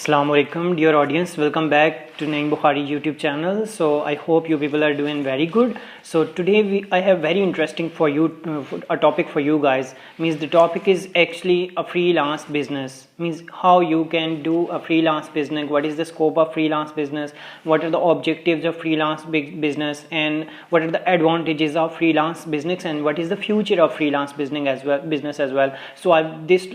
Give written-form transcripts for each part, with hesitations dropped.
Assalamu alaikum, dear audience. Welcome back to Naeem Bukhari YouTube channel. So I hope you people are doing very good. So today I have very interesting for you a topic for you guys. Means the topic is actually a freelance business. Means how you can do a freelance business. What is the scope of freelance business? What are the objectives of freelance business? And what are the advantages of freelance business? And what is the future of freelance business as well? So this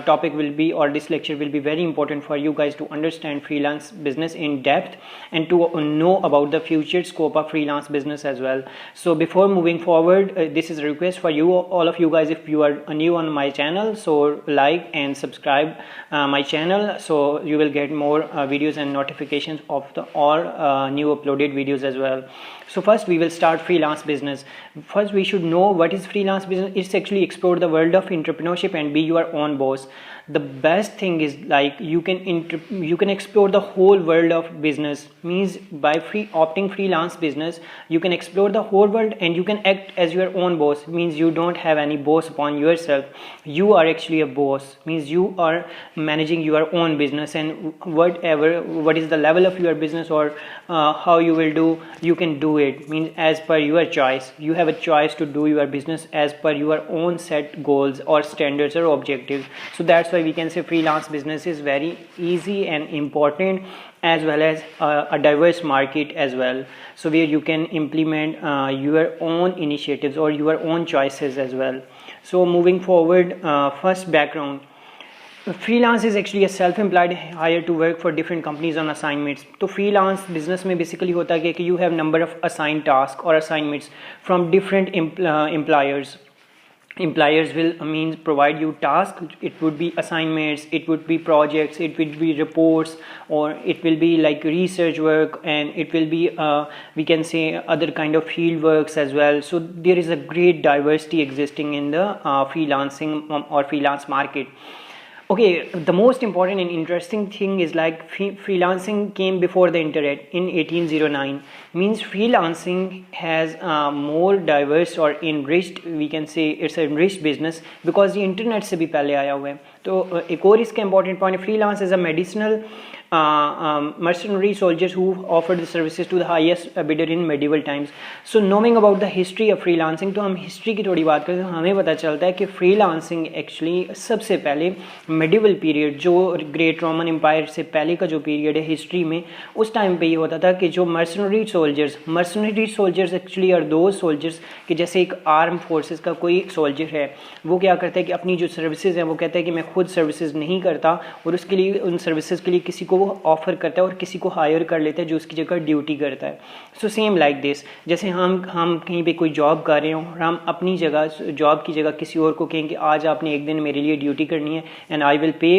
topic will be, or this lecture will be very important for you guys to understand freelance business in depth and to know about the future scope of freelance business as well. So before moving forward, this is a request for you, all of you guys, if you are new on my channel, so like and subscribe my channel, so you will get more videos and notifications of all new uploaded videos as well. So first we will start freelance business. First we should know what is freelance business. It's actually explore the world of entrepreneurship and be your own boss. The best thing is like you can explore the whole world of business. Means by opting freelance business, you can explore the whole world and you can act as your own boss. Means you don't have any boss upon yourself. You are actually a boss. Means you are managing your own business, and what is the level of your business or how you will do, you can do it. Means as per your choice. You have a choice to do your business as per your own set goals or standards or objectives. So that's why we can say freelance business is very easy and important, as well as a diverse market as well, so where you can implement your own initiatives or your own choices as well. So moving forward, first background. Freelance is actually a self-employed hire to work for different companies on assignments. तो freelance business में basically होता है कि you have number of assigned tasks or assignments from different employers. Employers will means provide you tasks. It would be assignments, it would be projects, it would be reports, or it will be like research work, and it will be we can say other kind of field works as well. So there is a great diversity existing in the freelancing or freelance market. Okay, the most important and interesting thing is like freelancing came before the internet in 1809. Means freelancing has more diverse or enriched, we can say it's an enriched business because the internet से भी पहले आया हुआ है. तो एक और इसका important point है, freelance is a medicinal mercenary soldiers who offered the services to the highest bidder in medieval times. So knowing about the history of freelancing, तो हम history की थोड़ी बात करते हैं. हमें पता चलता है कि freelancing actually सबसे पहले medieval period, जो ग्रेट रोमन एम्पायर से पहले का जो पीरियड है हिस्ट्री में, उस टाइम पे ये होता था कि जो मर्सनरी सोल्जर्स एक्चुअली आर दो सोल्जर्स कि जैसे एक आर्म फोर्सेस का कोई सोल्जर है, वो क्या करता है कि अपनी जो सर्विसेज हैं वो कहता है कि मैं खुद सर्विसेज नहीं करता, और उसके लिए उन सर्विसेज के लिए किसी को वो ऑफर करता है और किसी को हायर कर लेता है जो उसकी जगह ड्यूटी करता है. सो सेम लाइक दिस, जैसे हम कहीं पे कोई जॉब कर रहे हो और हम अपनी जगह जॉब की जगह किसी और को कहेंगे आज आपने एक दिन मेरे लिए ड्यूटी करनी है, and I will pay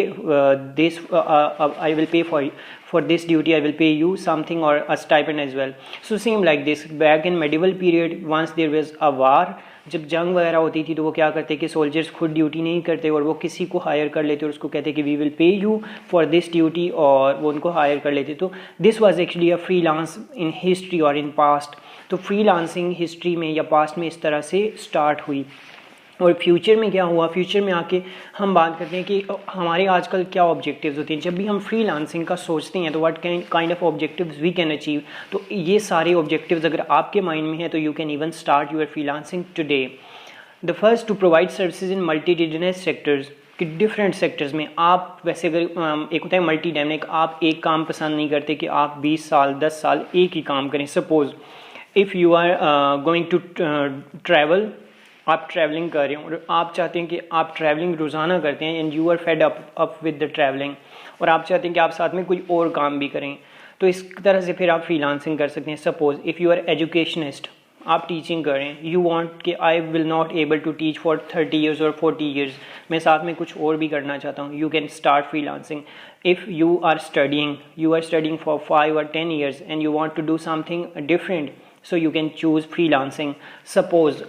I will pay for this duty, I will pay you something or a stipend as well. So same like this, back in medieval period, once there was a war, जब जंग वगैरह होती थी तो वो क्या करते कि सोल्जर्स खुद ड्यूटी नहीं करते और वो किसी को हायर कर लेते और उसको कहते कि we will pay you for this duty, और वो उनको हायर कर लेते. तो this was actually a freelance in history और इन पास्ट. तो फ्रीलांसिंग हिस्ट्री में या पास्ट में इस तरह से स्टार्ट हुई. और फ्यूचर में क्या हुआ, फ्यूचर में आके हम बात करते हैं कि हमारे आजकल क्या ऑब्जेक्टिव्स होते हैं. जब भी हम फ्रीलांसिंग का सोचते हैं तो what kind of objectives we can achieve. तो ये सारे ऑब्जेक्टिव्स अगर आपके माइंड में है तो you can even start your freelancing today. The first, to provide services in multitudinous sectors, कि डिफरेंट सेक्टर्स में आप वैसे अगर एक होता है मल्टी डायनेमिक, आप एक काम पसंद नहीं करते कि आप 20 साल 10 साल एक ही काम करें. Suppose if you are going to travel, आप ट्रैवलिंग कर रहे हो और आप चाहते हैं कि आप ट्रैवलिंग रोज़ाना करते हैं and you are fed up with the travelling, और आप चाहते हैं कि आप साथ में कोई और काम भी करें, तो इस तरह से फिर आप फ्रीलांसिंग कर सकते हैं. Suppose if you are educationist, आप टीचिंग कर रहे हैं, यू वांट कि I will not able to teach for 30 years और 40 ईयर्स, मैं साथ में कुछ और भी करना चाहता हूँ, you can start freelancing. If you are studying for 5 or 10 years and you want to do something different, so you can choose freelancing. Suppose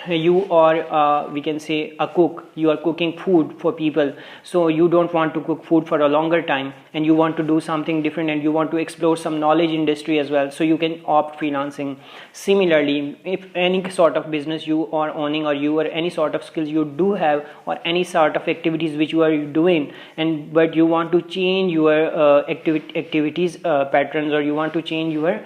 you are we can say a cook, you are cooking food for people, so you don't want to cook food for a longer time and you want to do something different and you want to explore some knowledge industry as well, so you can opt freelancing. Similarly, if any sort of business you are owning, or you or any sort of skills you do have, or any sort of activities which you are doing, and but you want to change your activities patterns, or you want to change your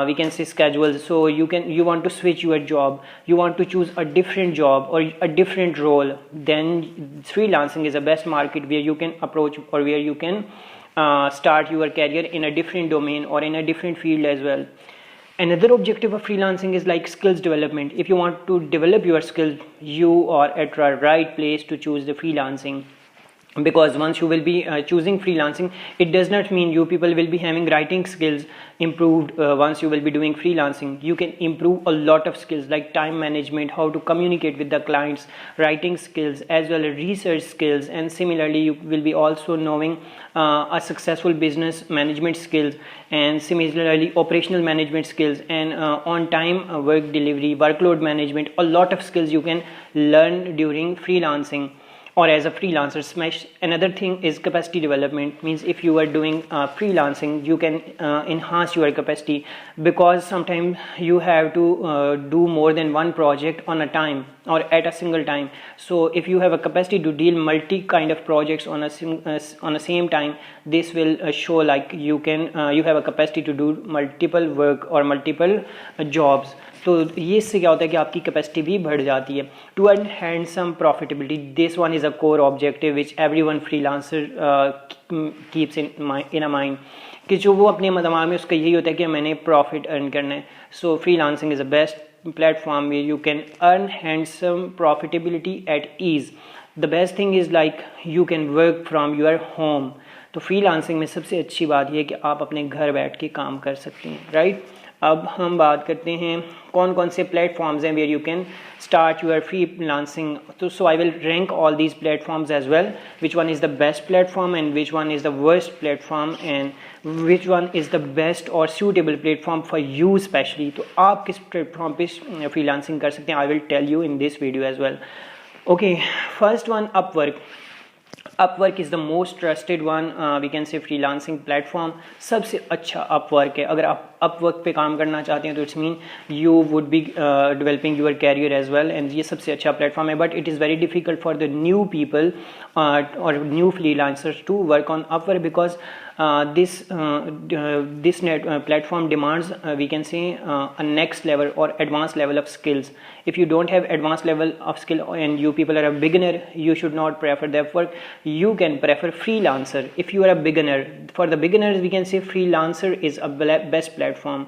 we can say schedules, so you want to switch your job, you want to choose a different job or a different role, then freelancing is the best market where you can approach, or where you can start your career in a different domain or in a different field as well. Another objective of freelancing is like skills development. If you want to develop your skills, you are at the right place to choose the freelancing. Because once you will be choosing freelancing, it does not mean you people will be having writing skills improved. Once you will be doing freelancing, you can improve a lot of skills like time management, how to communicate with the clients, writing skills, as well as research skills, and similarly you will be also knowing a successful business management skills, and similarly operational management skills, and on time work delivery, workload management. A lot of skills you can learn during freelancing or as a freelancer. Another thing is capacity development. Means if you are doing freelancing, you can enhance your capacity, because sometimes you have to do more than one project on a time or at a single time. So if you have a capacity to deal multi kind of projects on a same time, this will show like you have a capacity to do multiple work or multiple jobs. तो ये इससे क्या होता है कि आपकी capacity भी बढ़ जाती है. To earn handsome profitability, this one is a core objective which everyone freelancer keeps in a mind, कि जो वो अपने दिमाग में उसका यही होता है कि मैंने प्रॉफिट अर्न करना है. So freelancing is the best platform where you can earn handsome profitability at ease. The best thing is like you can work from your home. तो फ्रीलांसिंग में सबसे अच्छी बात यह है कि आप अपने घर बैठ के काम कर सकते हैं, राइट. अब हम बात करते हैं कौन कौन से प्लेटफॉर्म्स हैं where you can start your freelancing. तो so I will rank all these platforms as well, which one is the best platform and which one is the worst platform, and which one is the best और suitable platform for you specially. तो आप किस platform पे freelancing कर सकते हैं, I will tell you in this video as well. Okay, first one, Upwork. Upwork is the most trusted one we can say freelancing platform. सबसे अच्छा Upwork है. अगर आप Upwork पे काम करना चाहते हैं तो it's mean you would be developing your career as well, and ये सबसे अच्छा प्लेटफॉर्म है. But it is very difficult for the new people और new freelancers to work on Upwork, because this platform demands we can say a next level or advanced level of skills. If you don't have advanced level of skill and you people are a beginner, you should not prefer the Upwork. You can prefer freelancer if you are a beginner. For the beginners we can say freelancer is a best platform.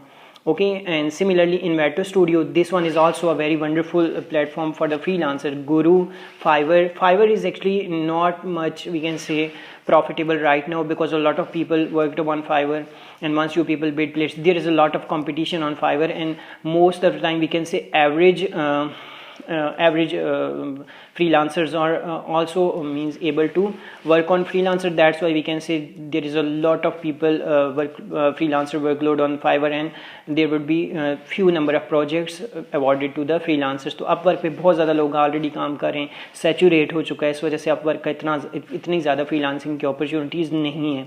Okay, and similarly Invato Studio, this one is also a very wonderful platform for the freelancer. Guru, Fiverr is actually not much we can say profitable right now, because a lot of people worked on Fiverr, and once you people bid place, there is a lot of competition on Fiverr, and most of the time we can say average freelancers are also means able to work on freelancer. That's why we can say there is a lot of people freelancer workload on Fiverr, and there would be few number of projects awarded to the freelancers. तो Upwork पे बहुत ज़्यादा लोग already काम कर रहे हैं, saturate हो चुका है, इस वजह से Upwork का इतनी ज़्यादा फ्रीलांसिंग की अपॉर्चुनिटीज़ नहीं है.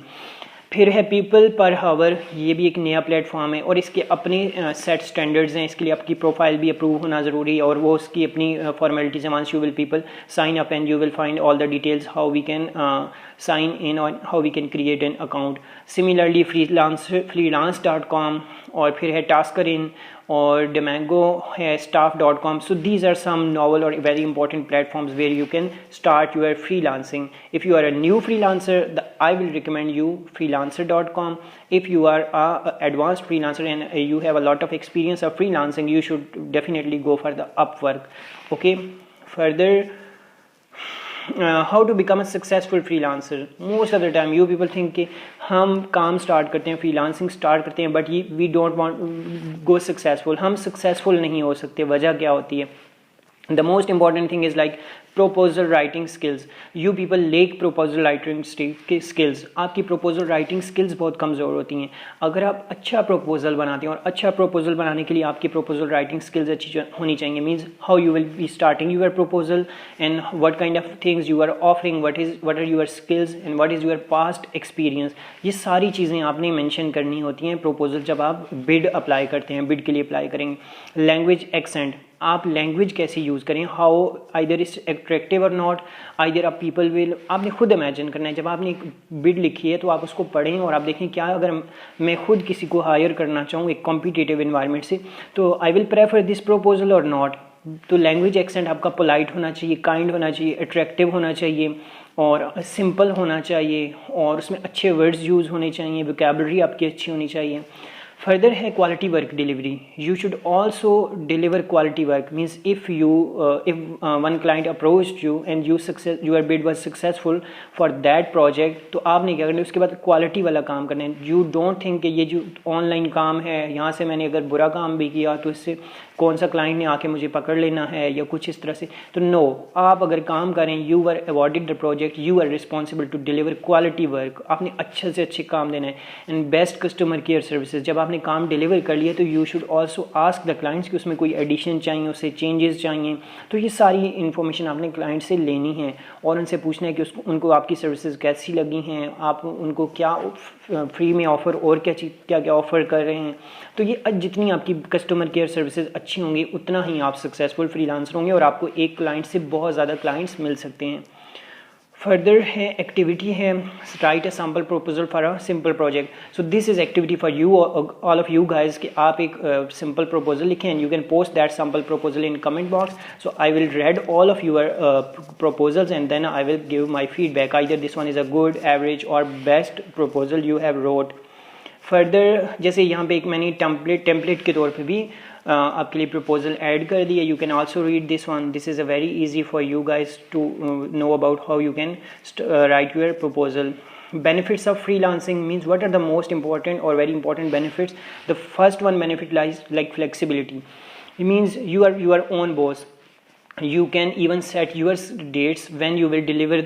फिर है पीपल पर हावर, ये भी एक नया प्लेटफॉर्म है और इसके अपने सेट स्टैंडर्ड्स हैं. इसके लिए आपकी प्रोफाइल भी अप्रूव होना ज़रूरी है और वो उसकी अपनी फॉर्मेलिटीज़ हैं. Once you will people sign up and you will find all the details how we can sign in और how we can create an account. Similarly freelance.com, और फिर है टास्कर इन, और Demago है, staff.com. So these are some novel or very important platforms where you can start your freelancing. If you are a new freelancer, I will recommend you freelancer.com. If you are a advanced freelancer and you have a lot of experience of freelancing, you should definitely go for the Upwork. Okay, further, how to become a successful freelancer. Most of the time you people think कि हम काम start करते हैं, freelancing start करते हैं, but we don't want go successful. हम successful नहीं हो सकते. वजह क्या होती है? The most important thing is like proposal writing skills. You people lack proposal writing skills. आपकी proposal writing skills बहुत कमज़ोर होती हैं. अगर आप अच्छा proposal बनाते हैं, और अच्छा proposal बनाने के लिए आपकी proposal writing skills अच्छी होनी चाहिए. Means how you will be starting your proposal and what kind of things you are offering, what are your skills and what is your past experience. ये सारी चीज़ें आपने mention करनी होती हैं proposal जब आप bid apply करते हैं, bid के लिए apply करेंगे. Language accent, आप लैंग्वेज कैसे यूज़ करें, हाउ आइदर इज एट्रैक्टिव और नॉट, आइदर आप पीपल विल, आपने खुद इमेजिन करना है. जब आपने एक बिड लिखी है तो आप उसको पढ़ें और आप देखें क्या अगर मैं खुद किसी को हायर करना चाहूँ एक कॉम्पिटिटिव इन्वायरमेंट से, तो I will prefer this proposal और नॉट. तो लैंग्वेज एक्सेंट आपका पोलाइट होना चाहिए, काइंड होना चाहिए, अट्रैक्टिव होना चाहिए और सिंपल होना चाहिए, और उसमें अच्छे वर्ड्स यूज़ होने चाहिए, वोकैबुलरी आपकी अच्छी होनी चाहिए. फर्दर है quality work delivery. You should also deliver quality work. Means if one client approached you and your bid was successful for that project, तो आपने क्या करना है उसके बाद क्वालिटी वाला काम करना है. यू डोंट थिंक कि ये जो ऑनलाइन काम है यहाँ से मैंने अगर बुरा काम भी किया तो इससे कौन सा क्लाइंट ने आके मुझे पकड़ लेना है या कुछ इस तरह से. तो नो, आप अगर काम करें, you are awarded the project, you are responsible to deliver quality work. आपने अच्छे से अच्छे काम देना है and best customer care services. जब आपने काम डिलीवर कर लिया तो you should also ask the clients कि उसमें कोई एडिशन चाहिए, उससे चेंजेस चाहिए. तो ये सारी इन्फॉर्मेशन आपने क्लाइंट से लेनी है और उनसे पूछना है कि उनको आपकी सर्विसेज कैसी लगी हैं, आप उनको क्या फ्री में ऑफ़र और क्या क्या ऑफ़र कर रहे हैं. तो ये जितनी आपकी कस्टमर केयर सर्विसेज अच्छी होंगी उतना ही आप सक्सेसफुल फ्रीलांसर होंगे और आपको एक क्लाइंट से बहुत ज़्यादा क्लाइंट्स मिल सकते हैं. फर्दर है एक्टिविटी है write a sample proposal for a simple project. So this is activity for you all of you guys कि आप एक सिंपल प्रपोजल लिखें and you can post that sample proposal in comment box. So I will read all of your proposals and then I will give my feedback. Either this one is a good, average or best proposal you have wrote. Further जैसे यहाँ पे एक मैंने template के तौर पे भी आपके लिए प्रपोजल ऐड कर दिया. You can also read this one. This is a very easy for you guys to know about how you can write your proposal. Benefits of freelancing means what are the most important or very important benefits. The first one benefit lies like flexibility. It means you are your own boss. You can even set your dates when you will deliver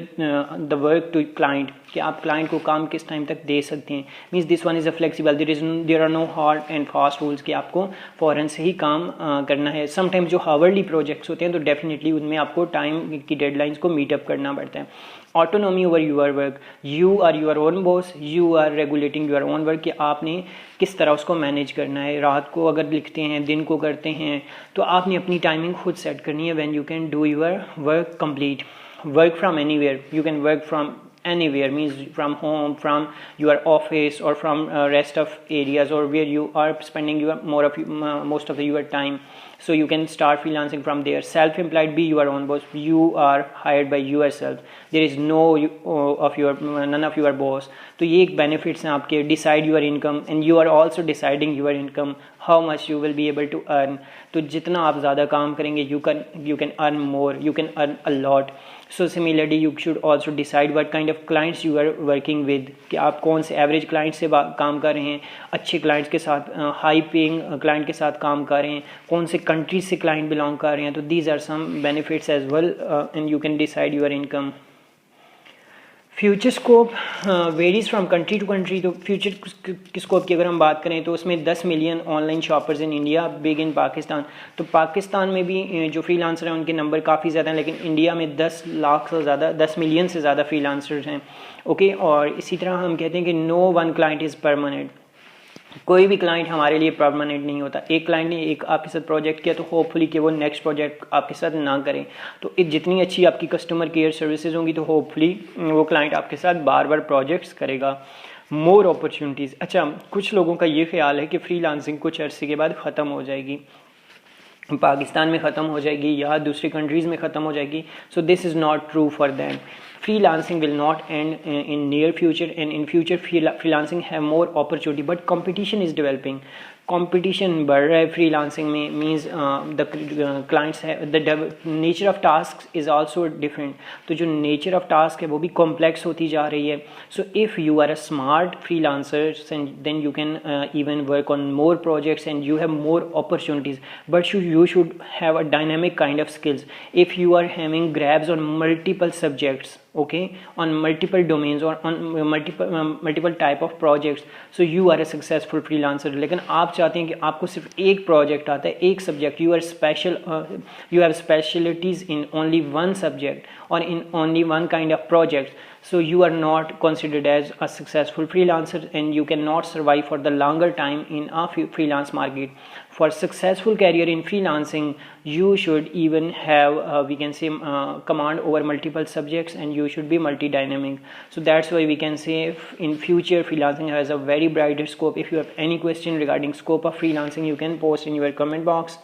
the work to client, कि आप client को काम किस time तक दे सकते हैं. Means this one is a flexible. There are no hard and fast rules कि आपको फ़ौरन से ही काम करना है. Sometimes जो हावर्डली प्रोजेक्ट्स होते हैं तो डेफिनेटली उनमें आपको टाइम की डेडलाइंस को मीट अप करना पड़ता है. Autonomy over your work. You are your own boss, you are regulating your own work कि आपने किस तरह उसको मैनेज करना है. रात को अगर लिखते हैं, दिन को करते हैं, तो आपने अपनी टाइमिंग खुद सेट करनी है. When you can do your work complete. Work from anywhere. You can work from anywhere, means from home, from your office or from rest of areas or where you are spending your most of your time. So you can start freelancing from there. Self-employed, be your own boss. You are hired by yourself. There is none of your boss. तो ये एक benefits हैं आपके. Decide your income and you are also deciding your income, how much you will be able to earn. तो जितना आप ज़्यादा काम करेंगे you can earn more, you can earn a lot. So similarly you should also decide what kind of clients you are working with, कि आप कौन से एवरेज क्लाइंट से काम कर रहे हैं, अच्छे क्लाइंट्स के साथ, हाई पेइंग क्लाइंट के साथ काम कर रहे हैं, कौन से कंट्री से क्लाइंट बिलोंग कर रहे हैं. तो these are some benefits as well and you can decide your income. Future scope varies from country to country. तो फ्यूचर की स्कोप की अगर हम बात करें तो उसमें 10 million online shoppers in India, big in Pakistan. तो पाकिस्तान में भी जो फ्रीलांसर हैं उनके नंबर काफ़ी ज़्यादा हैं, लेकिन इंडिया में 10 लाख से ज़्यादा, 10 मिलियन से ज़्यादा फ्रीलांसर्स हैं. ओके, और इसी तरह हम कहते हैं कि no one client is permanent. कोई भी क्लाइंट हमारे लिए परमानेंट नहीं होता. एक क्लाइंट ने एक आपके साथ प्रोजेक्ट किया तो होपफुली कि वो नेक्स्ट प्रोजेक्ट आपके साथ ना करें. तो जितनी अच्छी आपकी कस्टमर केयर सर्विसेज होंगी तो होपफुली वो क्लाइंट आपके साथ बार बार प्रोजेक्ट्स करेगा. मोर अपॉर्चुनिटीज़. अच्छा, कुछ लोगों का ये ख्याल है कि फ्रीलांसिंग कुछ अरसे के बाद ख़त्म हो जाएगी, पाकिस्तान में ख़त्म हो जाएगी या दूसरी कंट्रीज़ में ख़त्म हो जाएगी. सो this is not true for them. Freelancing will not end in near future, and in future freelancing have more opportunity, but competition is developing. Competition बढ़ रहा है फ्रीलांसिंग में, मींस द क्लाइंट्स है, the nature of task is also different. तो जो nature of task है वो भी कॉम्प्लेक्स होती जा रही है. So if you are a smart freelancer then you can even work on more projects and you have more opportunities, but you should have a dynamic kind of skills. If you are having grabs on multiple subjects, okay, on multiple domains or on multiple type of projects, so you are a successful freelancer. लेकिन आप चाहते हैं कि आपको सिर्फ एक project आता है, एक subject, you are special, you have specialties in only one subject or in only one kind of project, so you are not considered as a successful freelancer and you cannot survive for the longer time in a freelance market. For successful career in freelancing, you should even have we can say command over multiple subjects and you should be multi-dynamic. So that's why we can say in future freelancing has a very brighter scope. If you have any question regarding scope of freelancing, you can post in your comment box.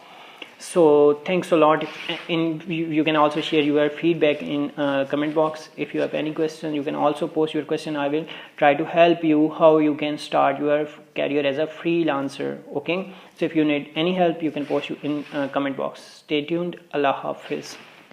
So thanks a lot. You can also share your feedback in comment box. If you have any question, you can also post your question. I will try to help you how you can start your career as a freelancer. Okay, so if you need any help, you can post in comment box. Stay tuned. Allah Hafiz.